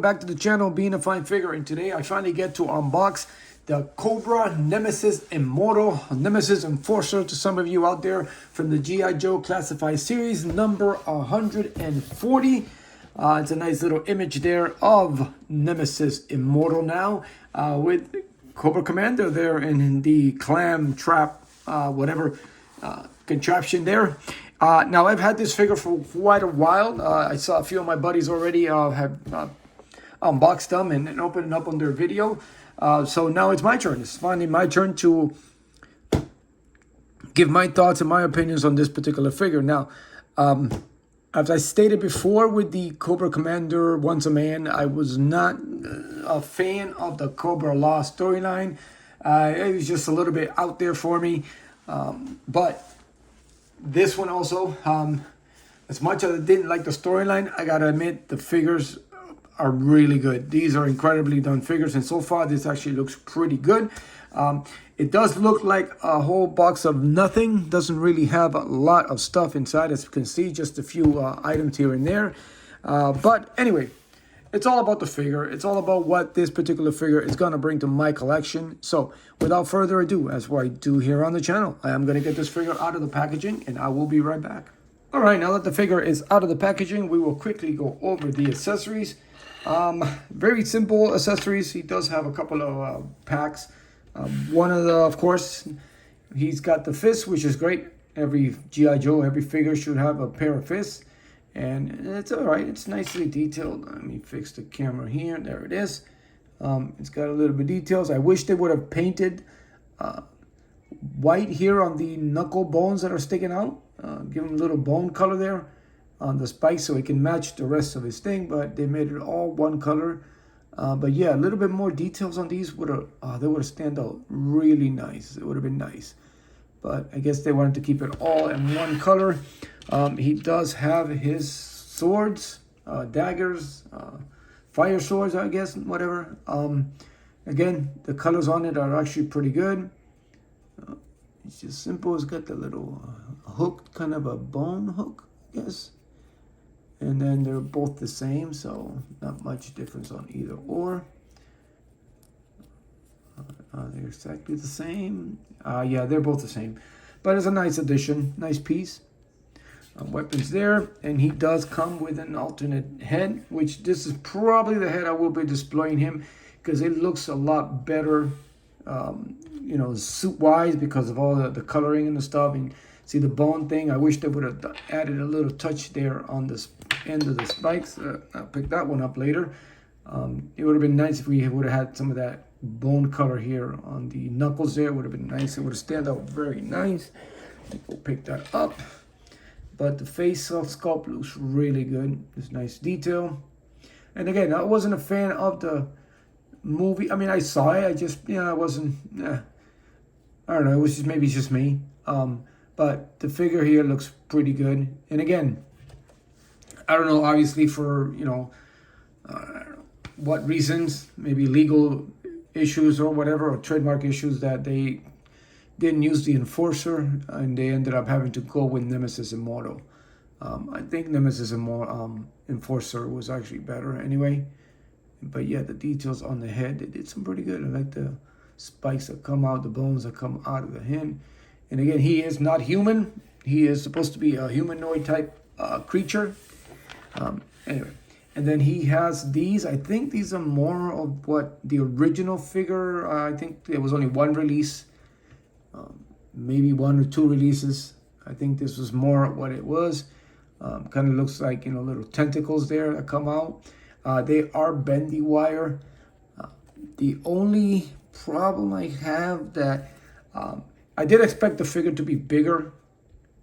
back to the channel, Being a Fine Figure, and today I finally get to unbox the Cobra Nemesis Immortal, Nemesis Enforcer to some of you out there from the G.I. Joe Classified Series, number 140. It's a nice little image there of Nemesis Immortal now, with Cobra Commander there in the clam trap, whatever contraption there. Now, I've had this figure for quite a while. I saw a few of my buddies already have unboxed them and opened up on their video. So now it's my turn. It's finally my turn to give my thoughts and my opinions on this particular figure. Now, as I stated before with the Cobra Commander Once a Man, I was not a fan of the Cobra Law storyline. It was just a little bit out there for me. But this one also, as much as I didn't like the storyline, I gotta admit the figures are really good. These are incredibly done figures, and so far this actually looks pretty good. It does look like a whole box of nothing. Doesn't really have a lot of stuff inside, as you can see, just a few items here and there. But anyway, it's all about the figure. It's all about what this particular figure is going to bring to my collection. So without further ado, as what I do here on the channel, I am going to get this figure out of the packaging, and I will be right back. All right, now that the figure is out of the packaging, we will quickly go over the accessories. Very simple accessories. He does have a couple of packs. One of the, of course, he's got the fist, which is great. Every G.I. Joe, every figure should have a pair of fists. And it's all right. It's nicely detailed. Let me fix the camera here. There it is. It's got a little bit of details. I wish they would have painted white here on the knuckle bones that are sticking out. Give him a little bone color there on the spikes so it can match the rest of his thing. But they made it all one color. But yeah, a little bit more details on these would have they would have stand out really nice. It would have been nice. But I guess they wanted to keep it all in one color. He does have his swords, daggers, fire swords, I guess, whatever. Again, the colors on it are actually pretty good. It's just simple. It's got the little hook, kind of a bone hook, I guess. And then they're both the same, so not much difference on either or. They're exactly the same. Yeah, they're both the same. But it's a nice addition, nice piece. Weapons there, and he does come with an alternate head, which this is probably the head I will be displaying him, because it looks a lot better, you know, suit-wise, because of all the coloring and the stuff. And see the bone thing, I wish they would have added a little touch there on this end of the spikes. I'll pick that one up later. It would have been nice if we would have had some of that bone color here on the knuckles there. It would have been nice. It would have stand out very nice. I think we'll pick that up. But the face sculpt looks really good. There's nice detail. And again, I wasn't a fan of the movie. I mean, I saw it. I just, I wasn't, I don't know. It was just, maybe it's just me. But the figure here looks pretty good. And again, I don't know, obviously for, what reasons, maybe legal issues or whatever, or trademark issues, that they didn't use the Enforcer and they ended up having to go with Nemesis Immortal. I think Nemesis Enforcer was actually better anyway. But yeah, the details on the head, they did some pretty good. I like the spikes that come out, the bones that come out of the hand. And again, he is not human. He is supposed to be a humanoid type creature. Anyway, and then he has these. I think these are more of what the original figure. I think there was only one release, maybe one or two releases. I think this was more what it was. Kind of looks like, little tentacles there that come out. They are bendy wire. The only problem I have that I did expect the figure to be bigger,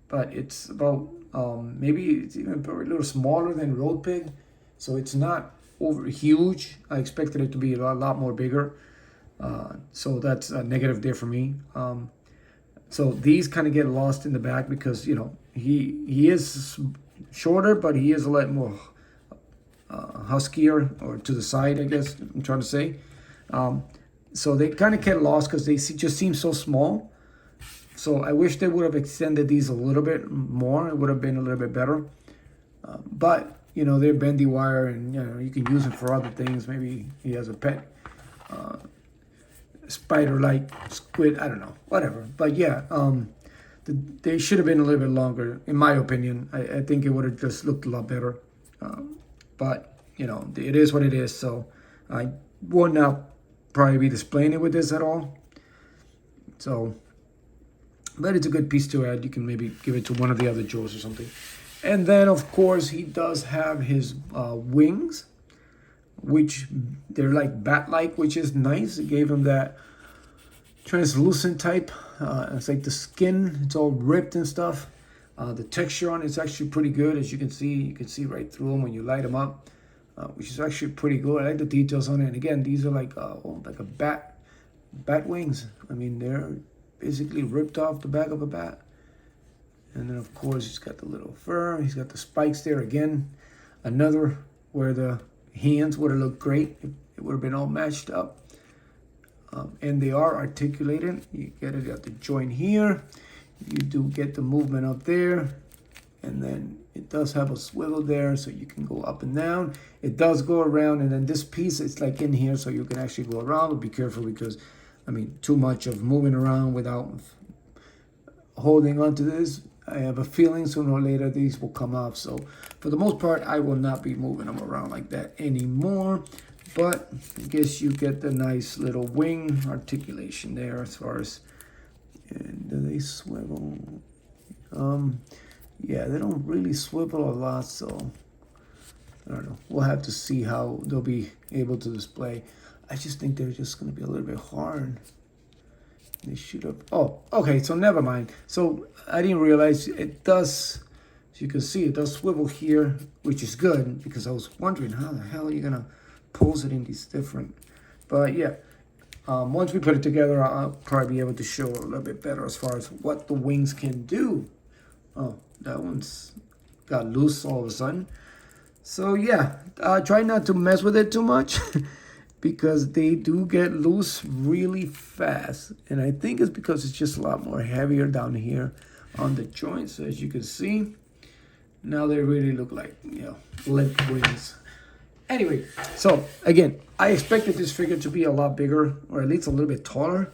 but it's about maybe it's even a little smaller than Road Pig, so it's not over huge. I expected it to be a lot more bigger, so that's a negative there for me. So these kind of get lost in the back because he is shorter, but he is a lot more huskier, or to the side, I guess I'm trying to say. So they kind of get lost because they just seem so small. So I wish they would have extended these a little bit more. It would have been a little bit better. But you know, they're bendy wire, and you know you can use it for other things. Maybe he has a pet spider-like squid. I don't know, whatever. But yeah, they should have been a little bit longer, in my opinion. I think it would have just looked a lot better. But you know, it is what it is. So I would not probably be displaying it with this at all. So, but it's a good piece to add. You can maybe give it to one of the other Joes or something. And then, of course, he does have his wings, which they're like bat-like, which is nice. It gave him that translucent type. It's like the skin, it's all ripped and stuff. The texture on it's actually pretty good. As you can see right through them when you light them up, which is actually pretty good. I like the details on it. And again, these are like a bat wings. I mean, they're basically ripped off the back of a bat. And then, of course, he's got the little fur. He's got the spikes there again. Another where the hands would have looked great. It would have been all matched up. And they are articulated. You get it at the joint here. You do get the movement up there. And then it does have a swivel there, so you can go up and down. It does go around, and then this piece, it's like in here, so you can actually go around. But be careful because, I mean, too much of moving around without holding onto this, I have a feeling sooner or later these will come off. So for the most part, I will not be moving them around like that anymore. But I guess you get the nice little wing articulation there as far as, and do they swivel? Yeah, they don't really swivel a lot, so I don't know. We'll have to see how they'll be able to display. I just think they're just going to be a little bit hard. They shoot up. Oh, okay, so never mind. So I didn't realize it does, as you can see, it does swivel here, which is good, because I was wondering how the hell are you going to pose it in these different. But yeah, once we put it together, I'll probably be able to show a little bit better as far as what the wings can do. Oh, that one's got loose all of a sudden. So yeah, try not to mess with it too much. Because they do get loose really fast. And I think it's because it's just a lot more heavier down here on the joints. So as you can see, now they really look like, you know, limp wings. Anyway, so again, I expected this figure to be a lot bigger, or at least a little bit taller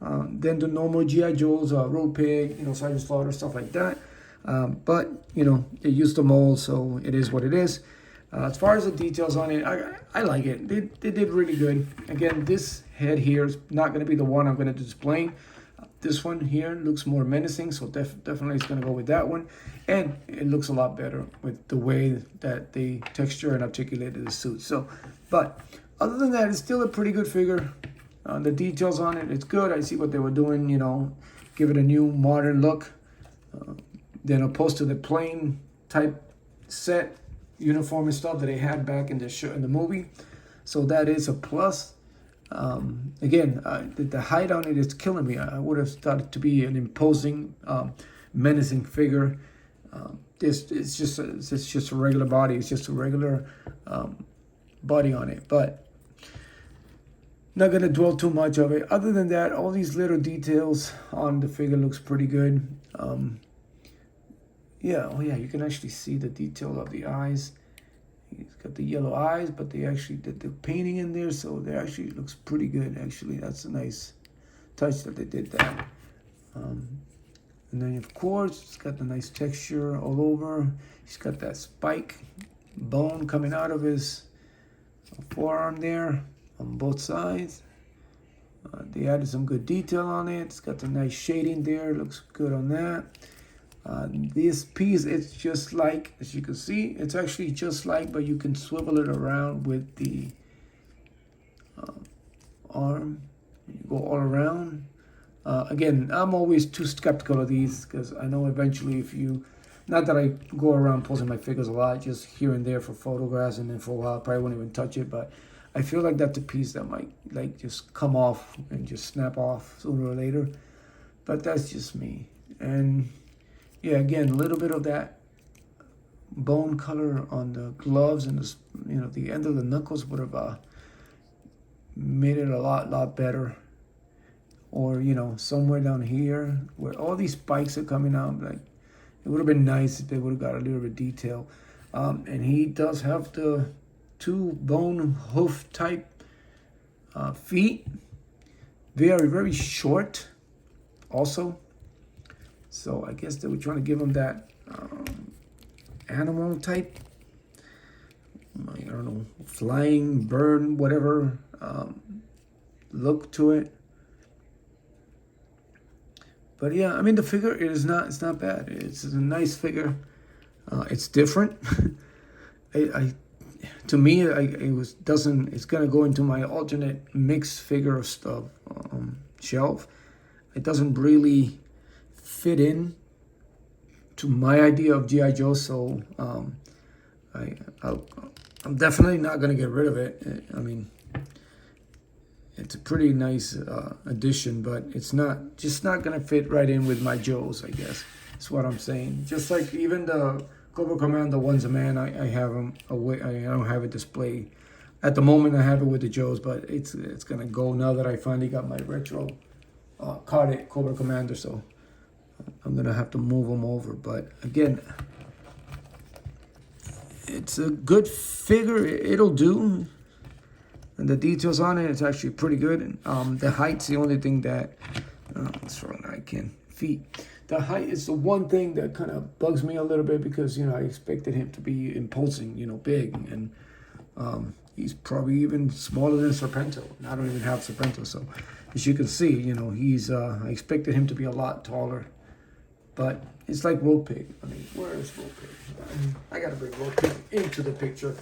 than the normal G.I. Joes, Road Pig, you know, Sergeant Slaughter, stuff like that. But, you know, they used the mold, so it is what it is. As far as the details on it, I like it. They did really good. Again, this head here is not going to be the one I'm going to display. This one here looks more menacing, so definitely it's going to go with that one. And it looks a lot better with the way that they texture and articulated the suit. So, but other than that, it's still a pretty good figure. The details on it, it's good. I see what they were doing, you know, give it a new modern look. Then opposed to the plain type set uniform and stuff that they had back in the show, in the movie. So that is a plus. Again, the height on it is killing me. I would have thought it to be an imposing, menacing figure. It's just a regular body. It's just a regular body on it. But not gonna dwell too much of it. Other than that, all these little details on the figure looks pretty good. Yeah, oh yeah, you can actually see the detail of the eyes. He's got the yellow eyes, but they actually did the painting in there, so they actually looks pretty good. Actually, that's a nice touch that they did that. And then of course, it's got the nice texture all over. He's got that spike bone coming out of his forearm there on both sides. They added some good detail on it. It's got the nice shading there. Looks good on that. This piece, it's just like, as you can see, it's actually just like, but you can swivel it around with the arm. You go all around. Again, I'm always too skeptical of these because I know eventually if you, not that I go around posing my figures a lot, just here and there for photographs, and then for a while I probably won't even touch it, but I feel like that's a piece that might like just come off and just snap off sooner or later. But that's just me. And yeah, again, a little bit of that bone color on the gloves and the, you know, the end of the knuckles would have made it a lot better. Or, you know, somewhere down here where all these spikes are coming out, like it would have been nice if they would have got a little bit of detail. And he does have the 2 bone hoof type feet. Very, very short also. So I guess they were trying to give him that animal type, I don't know, flying bird, whatever look to it. But yeah, I mean, the figure it's not bad. It's a nice figure. It's different. To me, it's gonna go into my alternate mixed figure stuff shelf. It doesn't really fit in to my idea of GI Joe, so I'm definitely not gonna get rid of it. I mean, it's a pretty nice addition, but it's just not gonna fit right in with my Joes, I guess. That's what I'm saying. Just like even the Cobra Commander One's a Man, I have them away. I don't have it displayed at the moment. I have it with the Joes, but it's gonna go now that I finally got my retro carded Cobra Commander. So I'm gonna have to move them over. But again, it's a good figure. It'll do. And the details on it, it's actually pretty good. The height's the only thing that what's wrong? I can't feet. The height is the one thing that kind of bugs me a little bit because I expected him to be imposing, big, and he's probably even smaller than Serpento. And I don't even have Serpento, so as you can see, he's I expected him to be a lot taller, but it's like Road Pig. I mean, where is Road Pig? I gotta bring Road Pig into the picture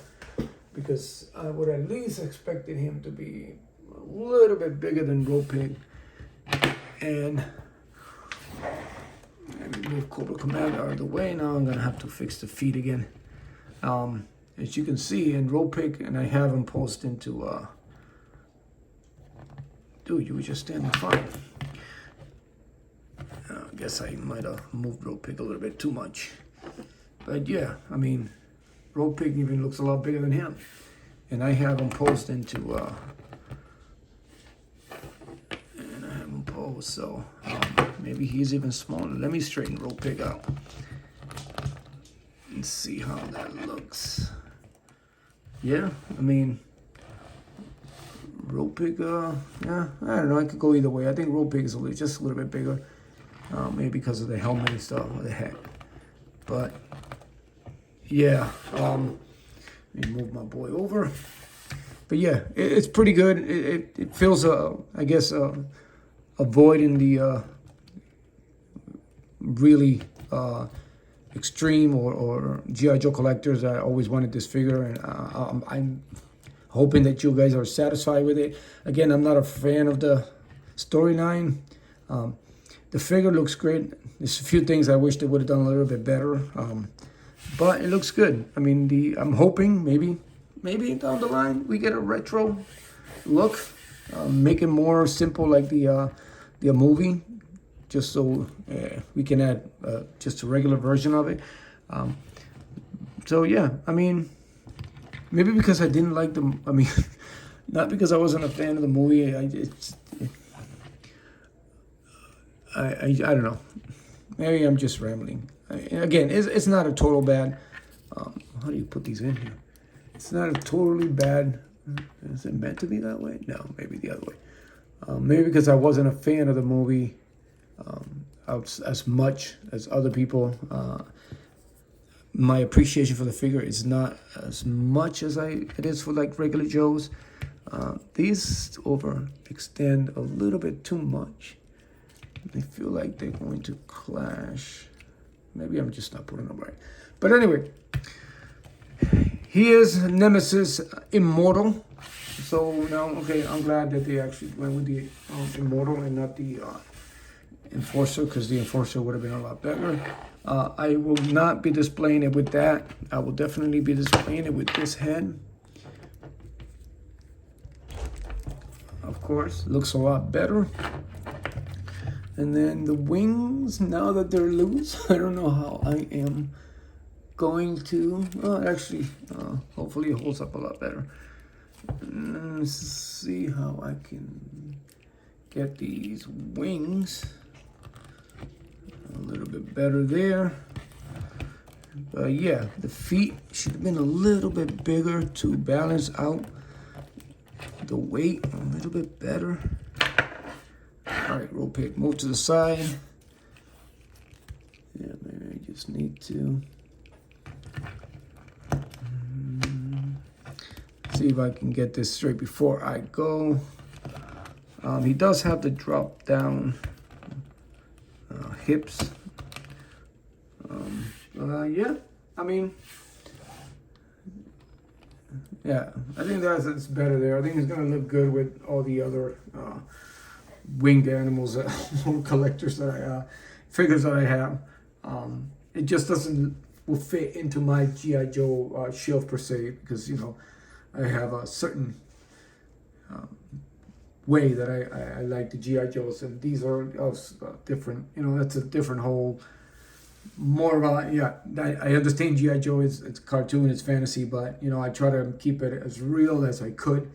because I would at least expected him to be a little bit bigger than Road Pig, and. Let me move Cobra Commander out of the way. Now I'm gonna have to fix the feet again. As you can see in Road Pig, and I have him post into dude, you were just standing fine. I guess I might have moved Road Pig a little bit too much. But yeah, I mean, Road Pig even looks a lot bigger than him. And I have him post into so maybe he's even smaller. Let me straighten Road Pig out and see how that looks. Yeah, I mean, Road Pig, yeah, I don't know, I could go either way. I think Road Pig is just a little bit bigger, maybe because of the helmet and stuff, or the hat. But yeah, let me move my boy over. But yeah, it's pretty good. It feels, I guess, avoiding the really extreme or G.I. Joe collectors. I always wanted this figure, and I'm hoping that you guys are satisfied with it. Again, I'm not a fan of the storyline. The figure looks great. There's a few things I wish they would have done a little bit better, but it looks good. I mean, I'm hoping maybe down the line we get a retro look, make it more simple like the movie, just so we can add just a regular version of it. So yeah, I mean, maybe because I didn't like I mean, not because I wasn't a fan of the movie. I don't know. Maybe I'm just rambling. Again, it's not a total bad. How do you put these in here? It's not a totally bad. Is it meant to be that way? No, maybe the other way. Maybe because I wasn't a fan of the movie as much as other people. My appreciation for the figure is not as much as it is for like regular Joes. These overextend a little bit too much. They feel like they're going to clash. Maybe I'm just not putting them right. But anyway, he is Nemesis Immortal. So now, okay, I'm glad that they actually went with the Immortal and not the Enforcer, because the Enforcer would have been a lot better. I will not be displaying it with that. I will definitely be displaying it with this head. Of course, looks a lot better. And then the wings, now that they're loose, I don't know how I am going to, actually, hopefully it holds up a lot better. Let's see how I can get these wings a little bit better there. Yeah, the feet should have been a little bit bigger to balance out the weight a little bit better. All right, roll pick, move to the side. Yeah, maybe I just need to see if I can get this straight before I go. He does have the drop down hips. Yeah, I mean, yeah, I think it's better there. I think it's gonna look good with all the other winged animals, collectors that figures that I have. It just will fit into my G.I. Joe shelf per se, because, you know, I have a certain way that I like the G.I. Joes, and these are different. You know, that's a different whole. More of yeah, I understand G.I. Joe is it's cartoon, it's fantasy, but, you know, I try to keep it as real as I could.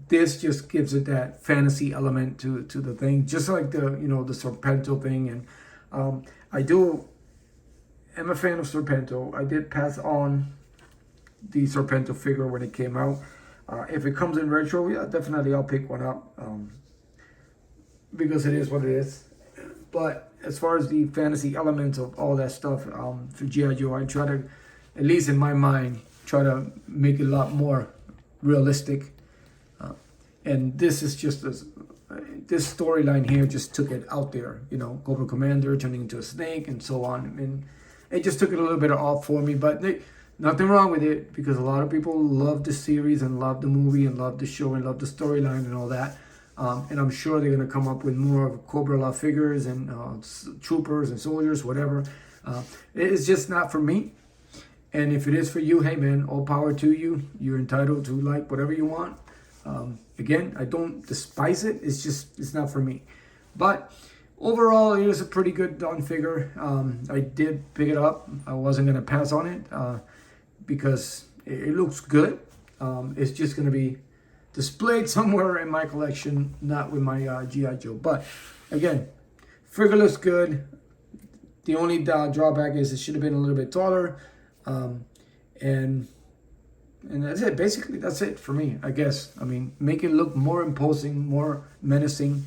This just gives it that fantasy element to the thing, just like the, you know, the Serpento thing. And I'm a fan of Serpento. I did pass on the Serpento figure when it came out. If it comes in retro, yeah, definitely I'll pick one up, because it is what it is. But as far as the fantasy elements of all that stuff, for G.I. Joe, I try to, at least in my mind, try to make it a lot more realistic. And this is just this storyline here just took it out there. You know, Cobra Commander turning into a snake and so on. And it just took it a little bit off for me. But nothing wrong with it, because a lot of people love the series and love the movie and love the show and love the storyline and all that. And I'm sure they're going to come up with more of Cobra figures and troopers and soldiers, whatever. It's just not for me. And if it is for you, hey man, all power to you. You're entitled to like whatever you want. Again, I don't despise it. It's not for me. But overall, it is a pretty good done figure. I did pick it up. I wasn't going to pass on it because it looks good. It's just going to be displayed somewhere in my collection, not with my G.I. Joe. But again, figure looks good. The only drawback is it should have been a little bit taller. And that's it. Basically, that's it for me, I guess. I mean, make it look more imposing, more menacing.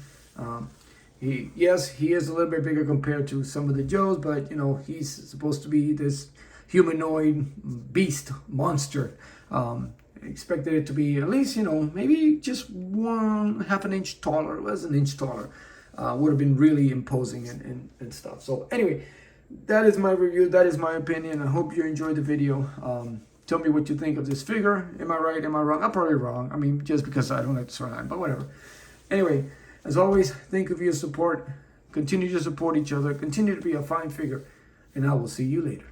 He is a little bit bigger compared to some of the Joes, but, you know, he's supposed to be this humanoid beast monster. Expected it to be at least, you know, maybe just half an inch taller. It was an inch taller. Would have been really imposing and stuff. So anyway, that is my review. That is my opinion. I hope you enjoyed the video. Tell me what you think of this figure. Am I right? Am I wrong? I'm probably wrong. I mean, just because I don't like the storyline, but whatever. Anyway, as always, thank you for your support. Continue to support each other. Continue to be a fine figure. And I will see you later.